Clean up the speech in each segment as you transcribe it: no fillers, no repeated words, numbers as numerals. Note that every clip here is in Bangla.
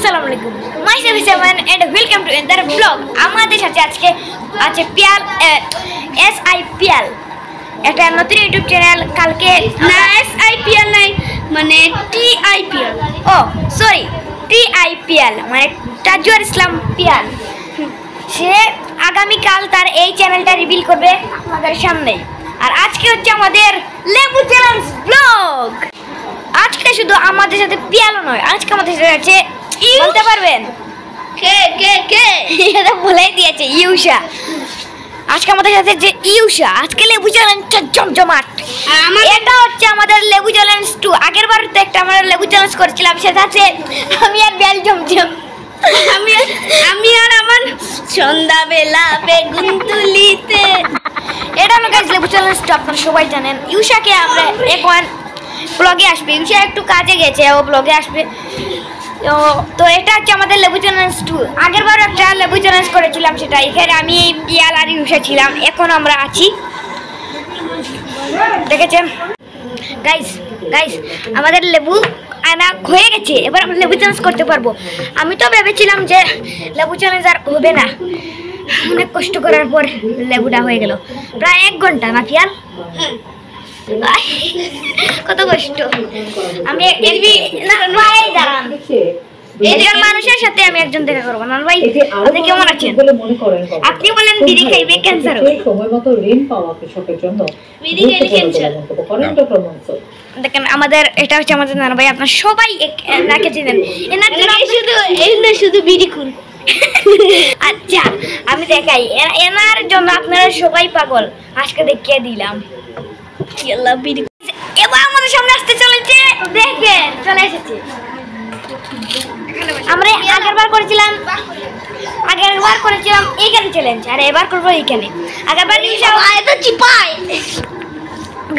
আসসালামু আলাইকুম myself seven and welcome to এন্দার ব্লগ। আমাদের সাথে আজকে আছে পিয়াল SIPL, একটা নতুন ইউটিউব চ্যানেল। কালকে না SIPL নাই, মানে TIPL। ও সরি, TIPL মানে তাজুয়ার ইসলাম পিয়াল। সে আগামীকাল তার এই চ্যানেলটা রিভিল করবে আমাদের সামনে। আর আজকে হচ্ছে আমাদের লেবু চ্যালেঞ্জ ব্লগ। আজকে শুধু আমাদের সাথে পিয়ালো নয়, আজকে আমাদের সাথে আছে, বলতে পারবেন কে কে কে? এটা বলেই দিয়েছে, ইউষা। আজকে আমাদের সাথে যে ইউষা, আজকে লেবু চ্যালেঞ্জটা জমজমাট। এটা হচ্ছে আমাদের লেবু চ্যালেঞ্জ 2। আগের বার তো একটা আমরা লেবু চ্যালেঞ্জ করেছিলাম, সেটা আছে আমি আর বেল জমজম। আমি আর আমার সন্ধ্যাবেলা বেগুন তুলিতে। এটা হলো গাইস লেবু চ্যালেঞ্জ 2, আপনারা সবাই জানেন। ইউষাকে আমরা এখন ব্লগে আসবে, ইউষা একটু কাজে গেছে, ও ব্লগে আসবে। তো এটা হচ্ছে আমাদের লেবু চ্যালেঞ্জ 2। আগের বার একটা লেবু চ্যালেঞ্জ করেছিলাম, সেটা এখানে আমি পিয়াল আর ইউষা ছিলাম, এখন আমরা আছি, দেখেছেন গাইস। আমাদের লেবু আনা হয়ে গেছে, এবার আমরা লেবু চ্যালেঞ্জ করতে পারবো। আমি তো ভেবেছিলাম যে লেবু চ্যালেঞ্জ আর হবে না, অনেক কষ্ট করার পর লেবুটা হয়ে গেল। প্রায় 1 ঘন্টা না পিয়াল? কত কষ্ট। আমি দাঁড়ান, এদের মানুষের সাথে আমি একজন দেখা করবো না ভাই। আপনি কেমন আছেন? আপনি বলেন বিড়ি খাইবে ক্যান্সার হবে। সময় মতো ঋণ পাওয়া কৃষকের জন্য বিড়ি খাইলে ক্যান্সার। দেখেন আমাদের এটা হচ্ছে আমাদের নানা ভাই, আপনার সবাই এনাকে চিনেন। এনার জন্য শুধু বিড়ি খুন। আচ্ছা আমি দেখাই, এনার জন্য আপনারা সবাই পাগল, আজকে দেখিয়ে দিলাম। এবার আমাদের সামনে আসতে চলেছে, দেখেন চলে এসেছে। আমরা আগেরবার করেছিলাম এইখানে চ্যালেঞ্জ, আর এবার করবো এইখানে। আগেরবার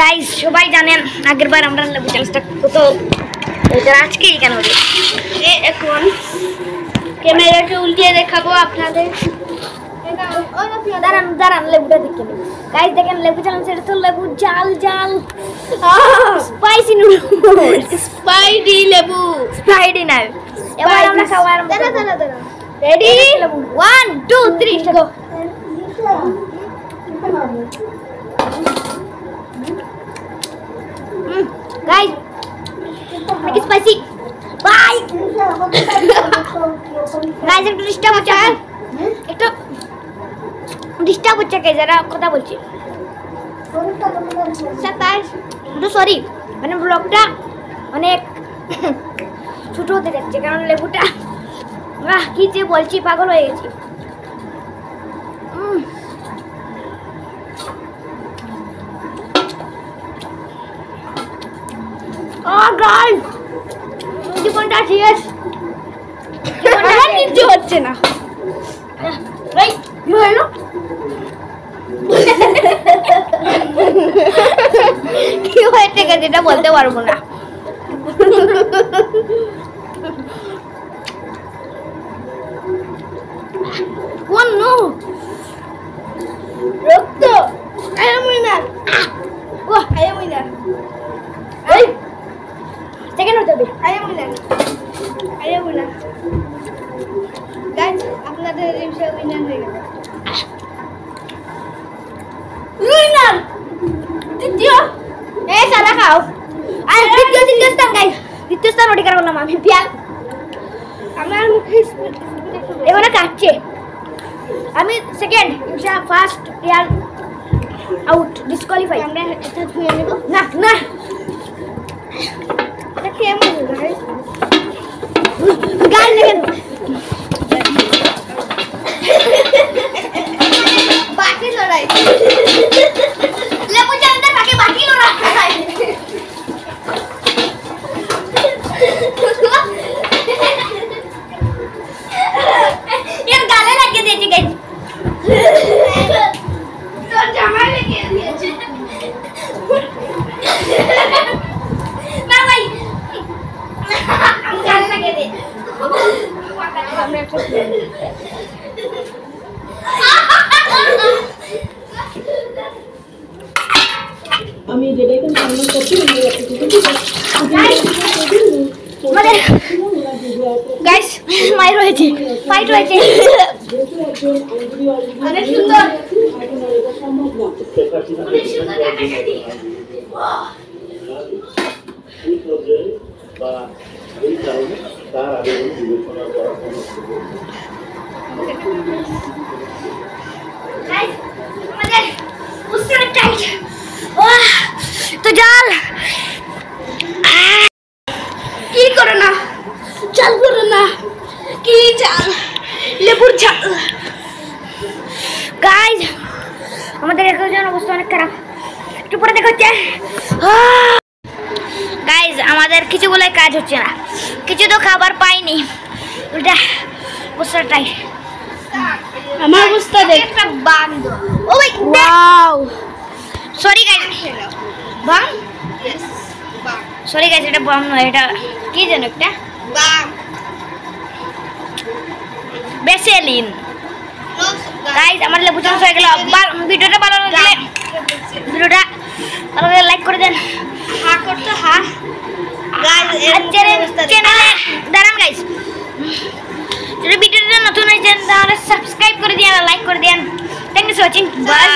গাইস সবাই জানেন আগেরবার আমরা লেবু চ্যালেঞ্জটা কত, আজকে এইখানে হবে। এখন ক্যামেরাকে উল্টিয়ে দেখাবো আপনাদের। দাঁড়ান লেবুটা দেখে নিন গাইস। দেখেন লেবু চ্যালেঞ্জ, এটা তো লেবু জাল স্পাইসি নুডলস, স্পাইডি লেবু, স্পাইডি না। এবার আমরা খাওয়া আরম্ভ করব। রেডি 1 2 3 গো। গাইস নাকি স্পাইসি বাই। গাইস একটু ডিস্টার্ব হচ্ছে, একটু ডিস্টার্ব হচ্ছে, কে যারা কথা বলছি। সরি, মানে ব্লগটা অনেক ছোট হতে যাচ্ছে, কারণ লেবুটা কি যে বলছি, পাগল হয়ে গেছি। জীবনটা শেষ, নিতে হচ্ছে না। কি হলো? কি হয়েছে যেটা বলতে পারবো না। রক্ত আয়ামইনা, ও আয়ামইনা, সেকেন্ড হতে হবে। আয়ামইনা। গাইস আপনাদের রিভিউ উইনার হয়ে গেল। উইনার দ্বিতীয়, সাদা খাও। আর দ্বিতীয় স্থান গাইস, দ্বিতীয় স্থান অধিকার করলাম আমি পিয়াল। আমার মুখে এবারে কাটছে, আমি second, first, Piyal out, disqualify. আমরা এটা ধুয়ে নেব। না এটা কেমন গাইস? গাল দেখেন বাকি লড়াই। লেবু চ্যালেঞ্জের বাকি লড়াই। এর গালে লাগিয়ে দিয়েছি গাইস। তোর জামাই লেগে দিয়েছে। না ভাই মায়ের হয়েছে, ফাইট হয়েছে। অনেক সুন্দর। আমাদের বুঝতে অনেক টাইট। তো জাল কি করে না, চাল করে না, কি চাল, লেবুর ঝাল। গাইজ আমাদের একজন অবস্থা অনেক খারাপ, একটু পরে দেখা হচ্ছে। গাইজ আমাদের কিছু বলে কাজ হচ্ছে না, কিছু তো খাবার পাইনি, ওটা অবস্থাটাই। আমার অবস্থা দেখ। একটা বান্দ। ও ভাই ওয়াও, সরি গাইজ, বাম, সরি গাইজ, এটা বাম নয়, এটা কি জানো একটা বেসেলিন। গাইজ আমার লেবু চাষ হয়ে গেল। ভিডিওটা ভালো লাগলে ভিডিওটা ভালো লাগলে লাইক করে দেন, হ্যাঁ করতে হ্যাঁ। চ্যানেলে দাঁড়ান গাইজ, যদি ভিডিওটা নতুন হয়েছেন তাহলে সাবস্ক্রাইব করে দিন আর লাইক করে দিন। Thank you for watching, by.